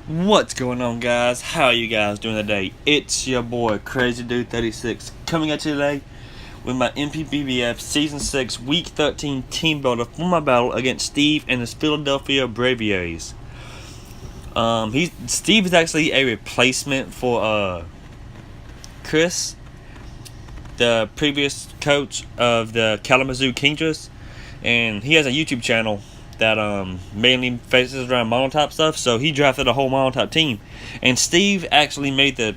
What's going on, guys? How are you guys doing today? It's your boy Crazy Dude 36 coming at you today with my NPBF Season 6 Week 13 Team Builder for my battle against Steve and his Philadelphia Braviarys. Steve is actually a replacement for Chris, the previous coach of the Kalamazoo Kingdras, and he has a YouTube channel that mainly focuses around monotop stuff, so he drafted a whole monotop team. And Steve actually made the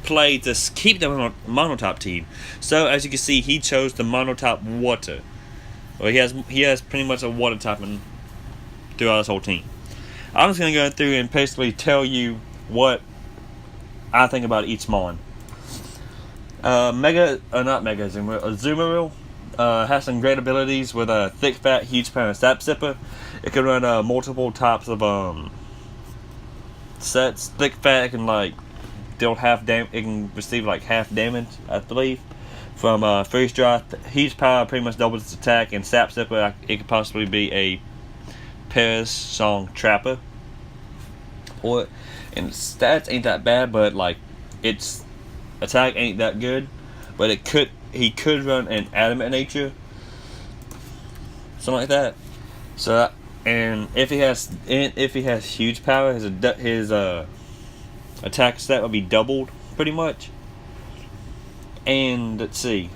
play to keep the monotop team. So as you can see, he chose the monotop water. Well, he has pretty much a water typing throughout his whole team. I'm just gonna go through and basically tell you what I think about each mon. Azumarill has some great abilities with a thick, fat, huge power sap sipper. It can run multiple types of sets. Thick, fat, it can deal it can receive half damage, I believe, from freeze dry. Huge power pretty much doubles its attack, and sap sipper it could possibly be a Paris song trapper. And its stats ain't that bad, but its attack ain't that good. But he could run an adamant nature, something like that. So, and if he has huge power, his attack stat would be doubled pretty much. And let's see.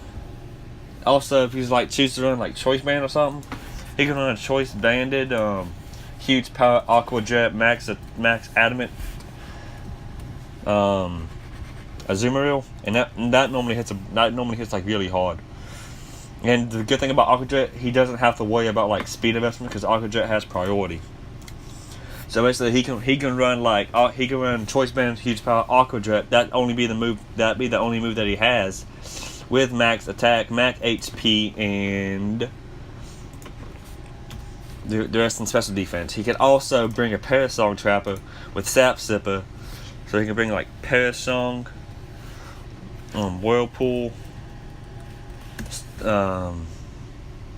Also, if he's choose to run choice band or something, he can run a choice banded, huge power aqua jet max adamant Azumarill, and that normally hits really hard. And the good thing about Aqua Jet, he doesn't have to worry about speed investment because Aqua Jet has priority. So basically, he can run choice band, huge power, Aqua Jet. That'd be the only move that he has, with max attack, max HP, and the rest in special defense. He can also bring a Parasong Trapper with Sap Sipper, so he can bring Parasong, Whirlpool,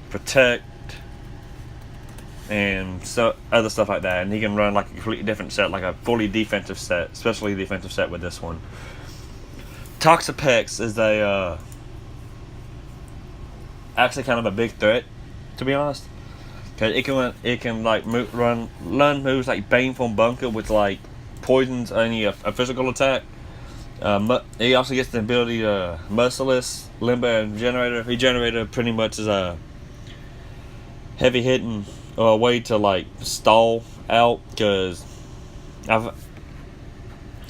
Protect, and so other stuff like that. And he can run a completely different set, a fully defensive set, especially defensive set with this one. Toxapex is actually kind of a big threat, to be honest, because it can learn moves like Baneful Bunker, which poisons any a physical attack. He also gets the ability to Merciless, Limber, and Generator. Regenerator pretty much is a heavy hitting way to stall out, because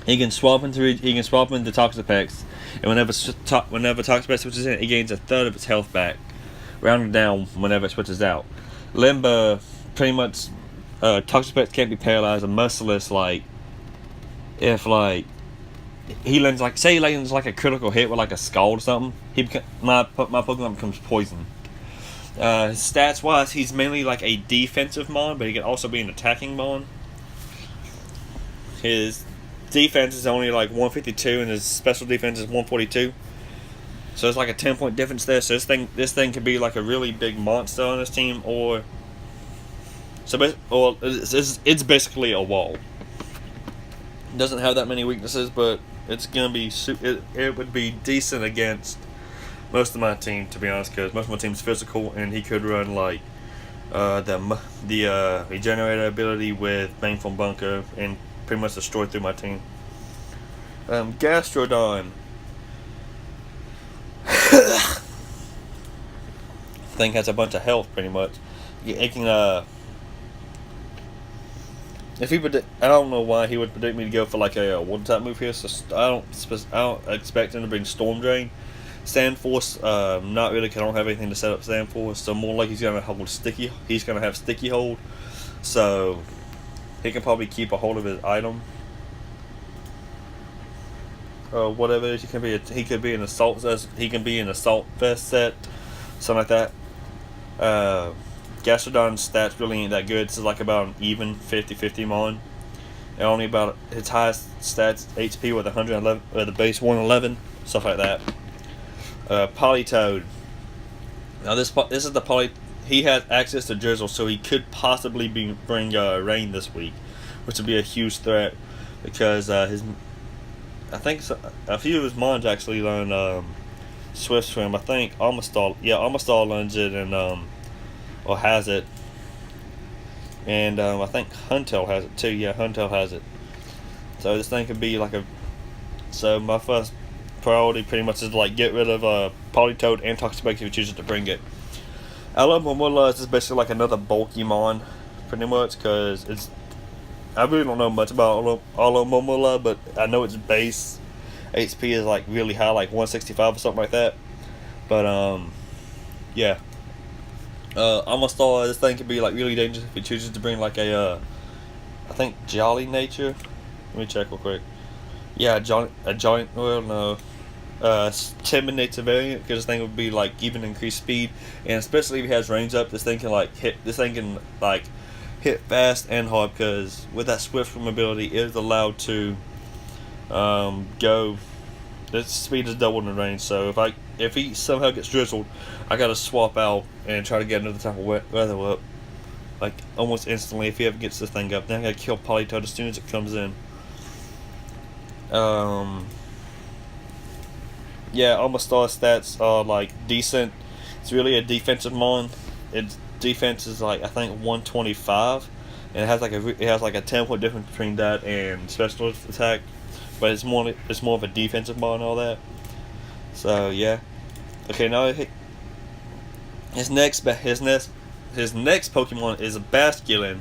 he can swap into Toxapex, and whenever Toxapex switches in, he gains a third of its health back, rounded down whenever it switches out. Limber pretty much Toxapex can't be paralyzed, and Merciless if he lands say he lands a critical hit with a Scald or something, my Pokemon becomes poisoned. Stats wise, he's mainly a defensive mon, but he can also be an attacking mon. His defense is only 152, and his special defense is 142. So it's a 10-point difference there. So this thing could be a really big monster on his team, or it's basically a wall. It doesn't have that many weaknesses, but it's gonna be it would be decent against most of my team, to be honest, because most of my team's physical, and he could run the regenerator ability with Baneful Bunker and pretty much destroy through my team. Gastrodon thing has a bunch of health pretty much. It can I don't know why he would predict me to go for a water type move here. So I don't expect him to bring Storm Drain. Sand Force, not really, 'cause I don't have anything to set up Sand Force. So more like he's gonna have Sticky Hold. So he can probably keep a hold of his item. Whatever it is, he could be an assault vest set, something like that. Gastrodon's stats really ain't that good. It's about an even 50-50 mon. And only about his highest stats HP with 111, the base 111, stuff like that. Politoed. Now this is the he has access to Drizzle, so he could possibly bring rain this week, which would be a huge threat. because I think a few of his mons actually learn Swift Swim. I think almost all learns it and or has it, and I think Huntail has it too. Yeah, Huntail has it. So this thing could be like a. So my first priority pretty much is to like get rid of Politoed and Toxapex if you choose to bring it. Alomomola is basically like another bulky mon, pretty much, because it's. I really don't know much about Alomomola, but I know its base HP is like really high, like 165 or something like that. But yeah. Almost all this thing can be like really dangerous if it chooses to bring like I think Jolly Nature. Let me check real quick. Yeah, Timid Nature variant, because this thing would be like even increased speed, and especially if it has range up, this thing can hit fast and hard, because with that Swift Swim ability, it is allowed to go. Its speed is doubled in range, so if he somehow gets drizzled, I gotta swap out and try to get another type of weather up, like almost instantly if he ever gets this thing up. Then I gotta kill Politoed as soon as it comes in. Yeah, almost all stats are like decent. It's really a defensive mon. Its defense is like I think 125, and it has like a 10-point difference between that and special attack. But it's more of a defensive mon and all that. So yeah. Okay, now his next Pokemon is a Basculin,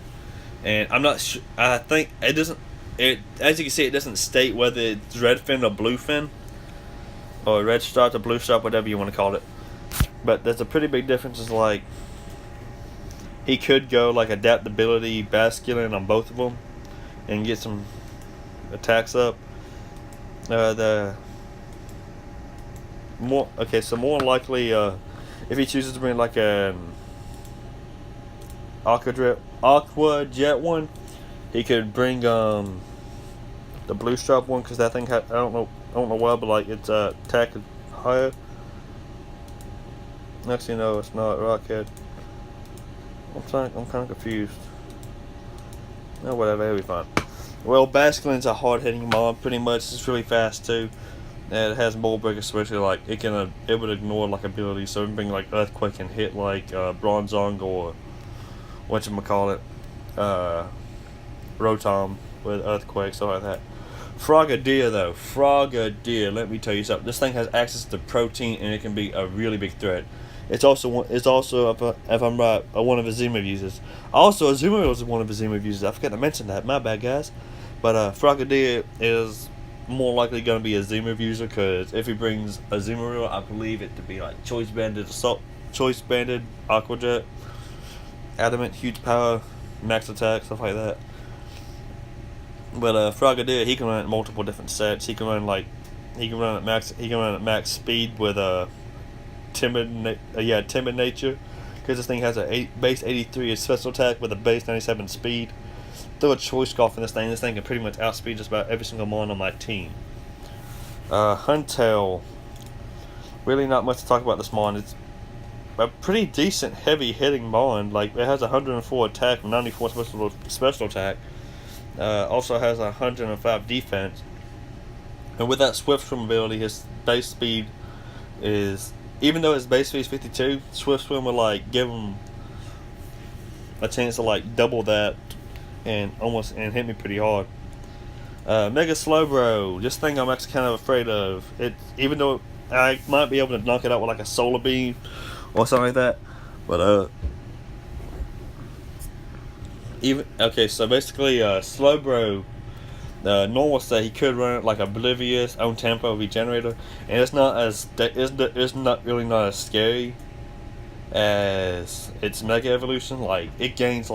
and I'm not sure. I think it doesn't. As you can see, it doesn't state whether it's red fin or blue fin, or red stripe or blue stripe, whatever you want to call it. But there's a pretty big difference. Is like he could go like adaptability Basculin on both of them, and get some attacks up. So more likely, if he chooses to bring like an Aqua Jet one, he could bring the blue stripe one, because that thing I don't know why, but like its attack is higher. Actually, no, it's not Rockhead. I'm kind of confused. No, whatever, it'll be fine. Well, Basculin's a hard-hitting mob, pretty much. It's really fast too. And it has Mold Breaker, especially like it would ignore like abilities, so it can bring like Earthquake and hit like Bronzong or whatchamacallit, Rotom with Earthquake, stuff like that. Frogadier, let me tell you something. This thing has access to protein, and it can be a really big threat. It's also if I'm right, one of Azumarill users. Also, Azumarill is one of Azumarill users. I forgot to mention that. My bad, guys. But Frogadier is more likely going to be a Azumarill user, because if he brings Azumarill, I believe it to be like Choice Banded Aqua Jet, Adamant, huge power, max attack, stuff like that. But Frogadier, he can run at multiple different sets. He can run at max speed with timid nature, because this thing has a base 83 special attack with a base 97 speed. Throw a choice scarf in this thing. This thing can pretty much outspeed just about every single mon on my team. Huntail, really not much to talk about this mon. It's a pretty decent heavy hitting mon. Like it has 104 attack, 94 special attack. Also has 105 defense. And with that Swift Swim ability, his base speed is, even though his base speed is 52, Swift Swim will like give him a chance to like double that and hit me pretty hard. Mega Slowbro, this thing I'm actually kind of afraid of. It, even though I might be able to knock it out with like a Solar Beam or something like that, but so basically, Slowbro, normal state, he could run it like Oblivious, own tempo, regenerator, and it's not really not as scary as its Mega Evolution. Like it gains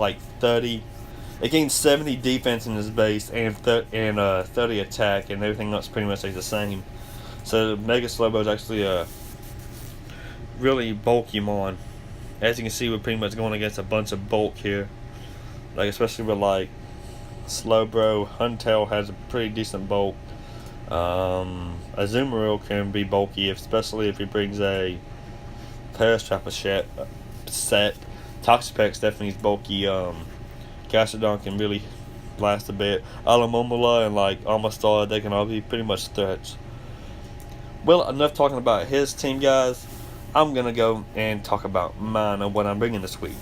70 defense in his base and 30 attack, and everything else pretty much stays the same. So Mega Slowbro is actually a really bulky mon. As you can see, we're pretty much going against a bunch of bulk here. Like especially with like Slowbro, Huntail has a pretty decent bulk. Azumarill can be bulky, especially if he brings a Parastrapper set. Toxapex definitely is bulky. Gastrodon can really blast a bit. Alamomola and like Amastar, they can all be pretty much threats. Well, enough talking about his team, guys. I'm gonna go and talk about mine and what I'm bringing this week.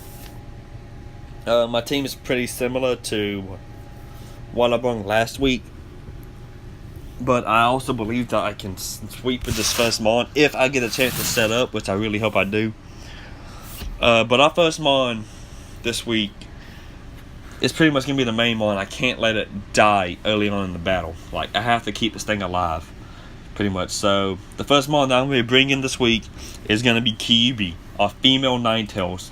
My team is pretty similar to what I brought last week, but I also believe that I can sweep with this first mon if I get a chance to set up, which I really hope I do. But our first mon this week is pretty much going to be the main mon. I can't let it die early on in the battle. Like, I have to keep this thing alive, pretty much. So, the first mon that I'm going to be bringing this week is going to be Kyubi, our female Ninetales.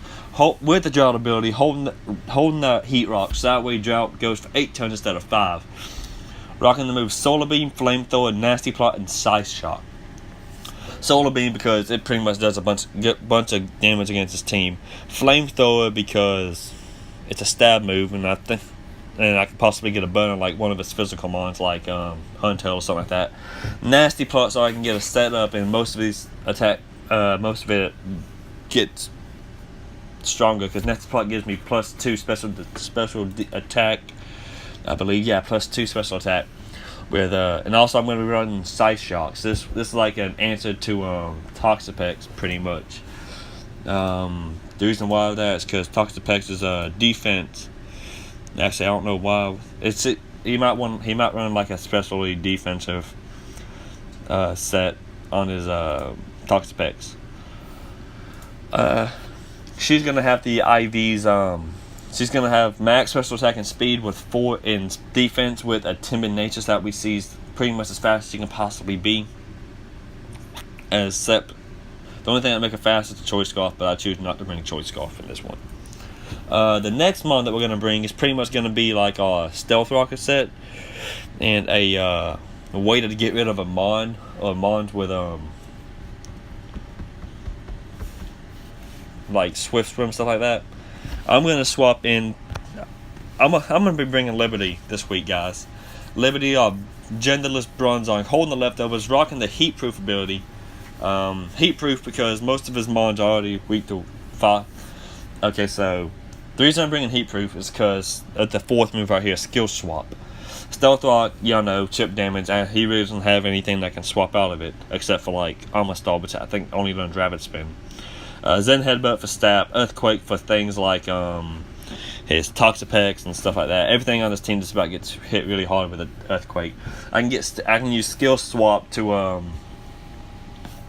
With the drought ability, holding the heat rocks. That way, drought goes for 8 turns instead of 5. Rocking the moves Solar Beam, Flamethrower, Nasty Plot, and Size Shock. Solar Beam because it pretty much does a bunch of damage against his team. Flamethrower because it's a stab move, and I could possibly get a burn on like one of his physical mons, like Huntail or something like that. Nasty Plot so I can get a setup, and most of it gets stronger because Nasty Plot gives me +2 special attack. I believe, yeah, +2 special attack. And also I'm going to be running Size Shocks. This is like an answer to Toxapex, pretty much. The reason why that is because Toxapex is a defense. Actually, I don't know why. He might run like a specially defensive set on his Toxapex. She's going to have the IVs. She's going to have max special attack and speed with 4 in defense with a timid nature so that we see pretty much as fast as she can possibly be. Except, the only thing that make her fast is the Choice Scarf, but I choose not to bring Choice Scarf in this one. The next mon that we're going to bring is pretty much going to be like our Stealth Rocket set. And a way to get rid of a mon, or mons with like Swift Swim, stuff like that. I'm going to swap in. I'm going to be bringing Liberty this week, guys. Liberty, genderless Bronzong, holding the leftovers, rocking the Heat Proof ability. Heat Proof because most of his mons are already weak to fire. Okay, so the reason I'm bringing Heat Proof is because of the 4th move right here, Skill Swap. Stealth Rock, chip damage, and he really doesn't have anything that can swap out of it, except for like Armor Star, which I think only learns Rapid Spin. Zen Headbutt for stab, Earthquake for things like his Toxapex and stuff like that. Everything on this team just about gets hit really hard with an Earthquake. I can use Skill Swap to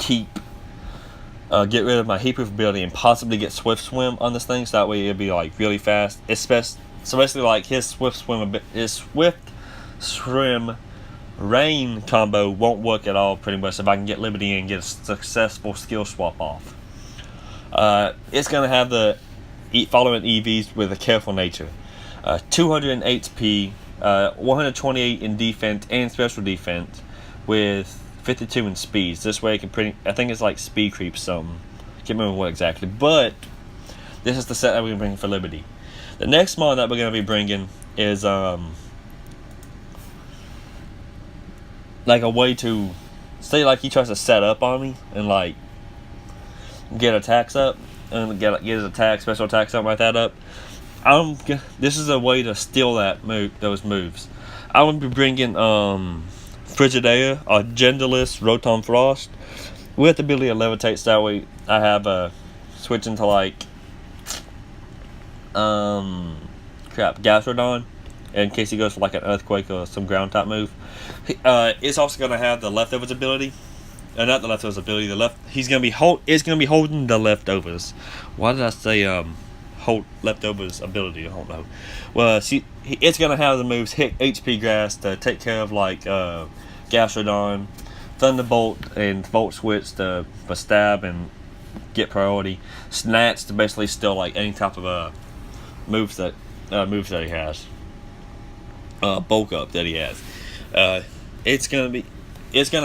get rid of my Heat Proof ability and possibly get Swift Swim on this thing, so that way it'll be like really fast. So basically, like his Swift Swim Rain combo won't work at all, pretty much, if I can get Liberty and get a successful Skill Swap off. It's going to have the following EVs with a careful nature. 200 in HP, 128 in defense and special defense, with 52 in speeds. This way, I think it's like speed creep something. Can't remember what exactly, but this is the set that we're going to bring for Liberty. The next mon that we're going to be bringing is like a way to say like he tries to set up on me and like get attacks up and get his attack, special attack, something like that up. This is a way to steal those moves. I would be bringing Frigidaire, a genderless Rotom Frost, with the ability to levitate. So that way I have switch into like Gastrodon, in case he goes for like an Earthquake or some ground type move. It's also gonna have the Leftovers ability. Not the Leftovers ability. It's gonna be holding the Leftovers. Why did I say hold Leftovers ability? I don't know. Well, it's gonna have the moves hit HP Grass to take care of like Gastrodon, Thunderbolt, and Volt Switch for stab and get priority. Snatch to basically steal like any type of moves that he has. Bulk up that he has. It's gonna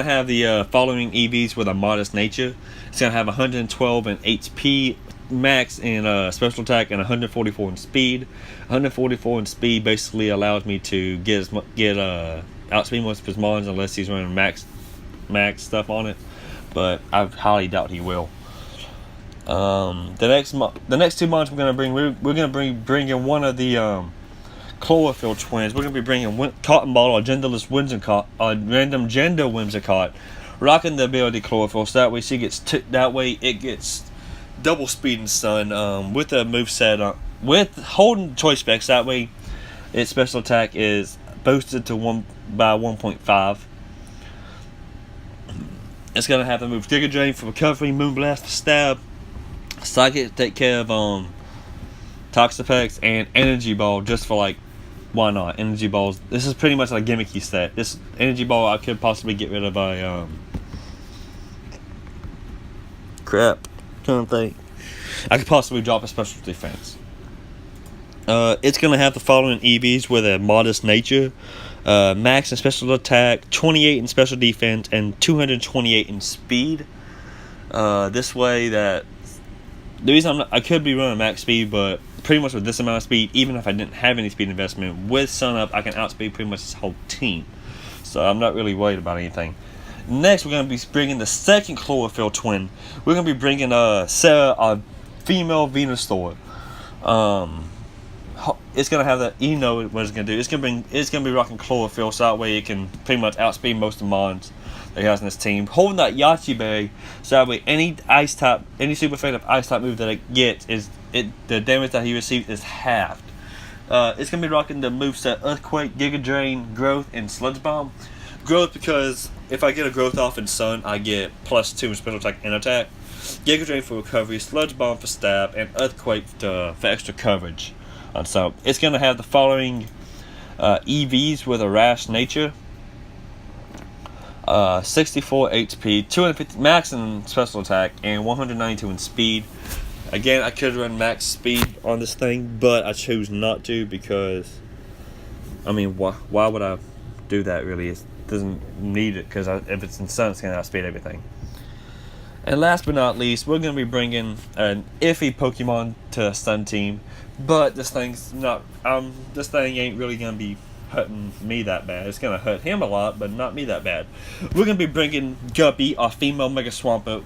have the following EVs with a modest nature. It's gonna have 112 in HP max in special attack and 144 in speed. 144 in speed basically allows me to outspeed most of his mons unless he's running max stuff on it, but I highly doubt he will. The next 2 mons we're gonna bring in one of the Chlorophyll Twins. We're gonna be bringing Cotton Ball or Genderless Whimsicott, Random Gender Whimsicott, rocking the ability Chlorophyll. So that way it gets double speed and stun. With the moveset with holding choice specs. That way, its special attack is boosted to 1.5. It's gonna have the move Giga Drain for recovery, Moonblast for stab, Psychic to take care of Toxic effects, and Energy Ball just for like, why not? Energy Balls. This is pretty much like a gimmicky set. This Energy Ball I could possibly get rid of by crap. Trying to think. I could possibly drop a special defense. It's gonna have the following EVs with a modest nature. Max in special attack, 28 in special defense, and 228 in speed. This way that the reason I could be running max speed, but pretty much with this amount of speed, even if I didn't have any speed investment, with Sun Up I can outspeed pretty much this whole team. So I'm not really worried about anything. Next, we're gonna be bringing the second Chlorophyll Twin. We're gonna be bringing Sarah, a female Venusaur. It's gonna have that. You know what it's gonna do. It's gonna be rocking Chlorophyll, so that way it can pretty much outspeed most of the mons that he has in his team. Holding that Yachi Berry, so that way any super effective ice type move that it gets the damage that he receives is halved. It's gonna be rocking the moveset Earthquake, Giga Drain, Growth, and Sludge Bomb. Growth because if I get a Growth off in Sun, I get +2 in special attack and attack. Giga Drain for recovery, Sludge Bomb for stab, and Earthquake for extra coverage. So it's going to have the following EVs with a rash nature. 64 HP, 250 max in special attack, and 192 in speed. Again, I could run max speed on this thing, but I choose not to because, I mean, why would I do that really? It doesn't need it because if it's in Sun, it's going to outspeed everything. And last but not least, we're going to be bringing an iffy Pokemon to a Sun team, but this thing ain't really going to be hurting me that bad. It's going to hurt him a lot, but not me that bad. We're going to be bringing Guppy, our female Mega Swampert.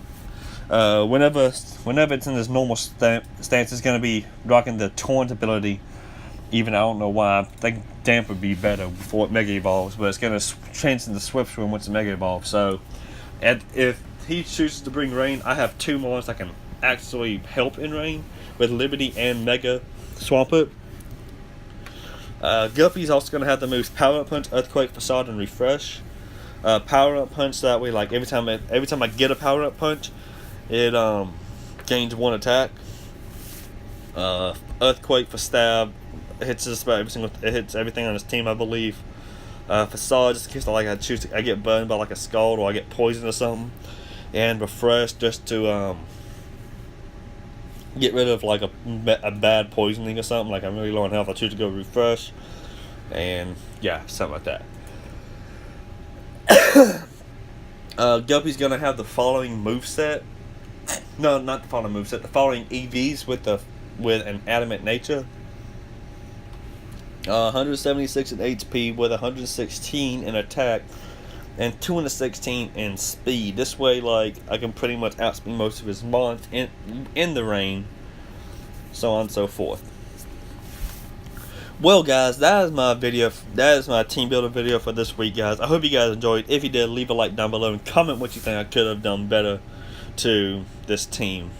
Whenever it's in this normal stance, it's going to be rocking the Taunt ability. Even I don't know why. I think Damp would be better before it Mega Evolves, but it's going to change into Swift Swim once it Mega Evolves. So, if he chooses to bring Rain, I have 2 mons that can actually help in Rain with Liberty and Mega Swampert. Guppy's also going to have the moves Power Up Punch, Earthquake, Facade, and Refresh. Power Up Punch, that way, like every time I get a Power Up Punch, it gains 1 attack. Earthquake for stab, it hits just about it hits everything on his team, I believe. Facade, just in case I get burned by like a Scald or I get poisoned or something. And Refresh, just to get rid of like a bad poisoning or something. Like I'm really low on health, I choose to go Refresh. And yeah, something like that. Guppy's gonna have the following moveset. No, not the following moveset. The following EVs with an adamant nature. 176 in HP with 116 in attack and 216 in speed. This way, like, I can pretty much outspeed most of his mons in the rain, so on and so forth. Well, guys, that is my video. That is my team builder video for this week, guys. I hope you guys enjoyed. If you did, leave a like down below and comment what you think I could have done better to this team.